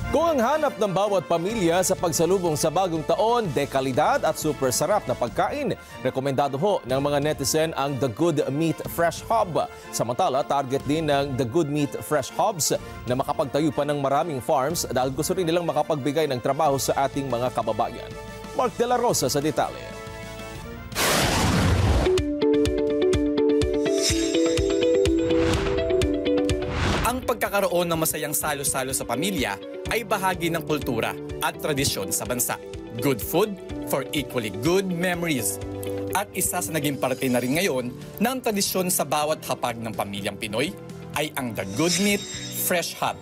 Kung ang hanap ng bawat pamilya sa pagsalubong sa bagong taon, dekalidad at super sarap na pagkain, rekomendado ho ng mga netizen ang The Good Meat Fresh Hub. Samantala, target din ng The Good Meat Fresh Hubs na makapagtayo pa ng maraming farms dahil gusto rin nilang makapagbigay ng trabaho sa ating mga kababayan. Mark De La Rosa sa detalye. Ang pagkakaroon ng masayang salo-salo sa pamilya ay bahagi ng kultura at tradisyon sa bansa. Good food for equally good memories. At isa sa naging parte na rin ngayon ng tradisyon sa bawat hapag ng pamilyang Pinoy ay ang The Good Meat Fresh Hub.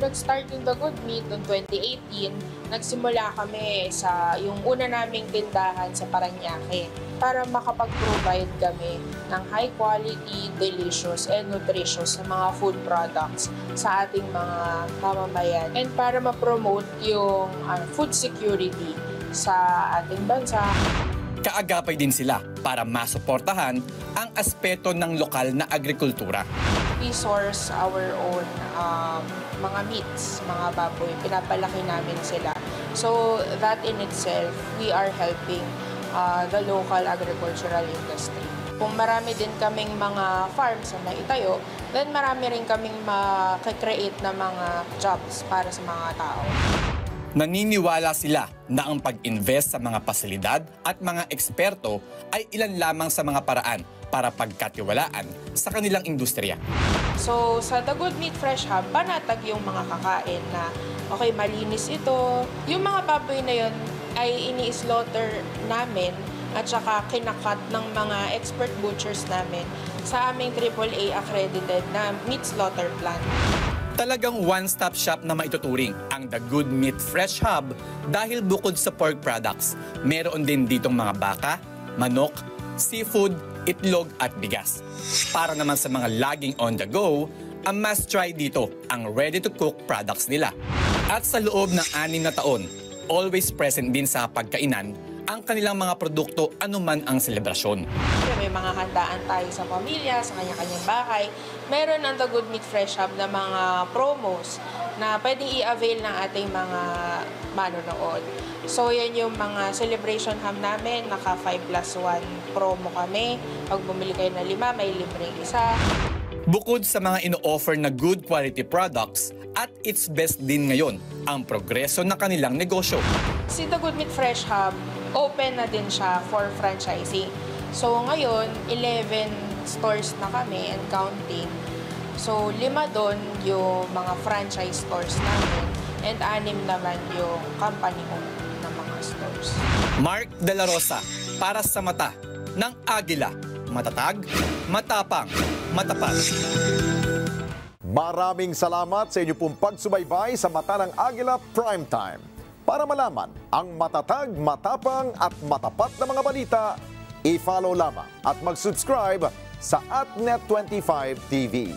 Nag-start yung The Good Meat noong 2018. Nagsimula kami sa yung una naming tindahan sa Parañaque para makapag-provide kami ng high quality, delicious, and nutritious na mga food products sa ating mga mamamayan and para ma-promote yung food security sa ating bansa. Kaagapay din sila para masuportahan ang aspeto ng lokal na agrikultura. We source our own mga meats, mga baboy. Pinapalaki namin sila. So that in itself, we are helping the local agricultural industry. Kung marami din kaming mga farms na naitayo, then marami rin kaming makakreate na mga jobs para sa mga tao. Naniniwala sila na ang pag-invest sa mga pasilidad at mga eksperto ay ilan lamang sa mga paraan para pagkatiwalaan sa kanilang industriya. So sa The Good Meat Fresh Hub, panatag yung mga kakain na okay, malinis ito. Yung mga baboy na yun ay ini-slaughter namin at saka kinakat ng mga expert butchers namin sa aming AAA accredited na meat slaughter plant. Talagang one-stop shop na maituturing ang The Good Meat Fresh Hub dahil bukod sa pork products, meron din ditong mga baka, manok, seafood, itlog at bigas. Para naman sa mga laging on the go, ang must try dito ang ready-to-cook products nila. At sa loob ng 6 na taon, always present din sa pagkainan ang kanilang mga produkto anuman ang selebrasyon. May mga handaan tayo sa pamilya, sa kanya-kanyang bahay. Meron ang The Good Meat Fresh Hub na mga promos na pwedeng i-avail ng ating mga manonood. So yan yung mga celebration ham namin, naka 5+1 promo kami. Pag bumili kayo ng 5, may libreng isa. Bukod sa mga ino-offer na good quality products, at its best din ngayon ang progreso ng kanilang negosyo. Si The Good Meat Fresh Hub, open na din siya for franchising. So ngayon, 11 stores na kami and counting. So 5 doon yung mga franchise stores namin and 6 naman yung company owned na mga stores. Mark De La Rosa, para sa mata ng Agila. Matatag, matapang, matapat. Maraming salamat sa inyo pong pagsubaybay sa Mata ng Agila Primetime. Para malaman ang matatag, matapang at matapat na mga balita, i-follow lamang at mag-subscribe sa @Net25 TV.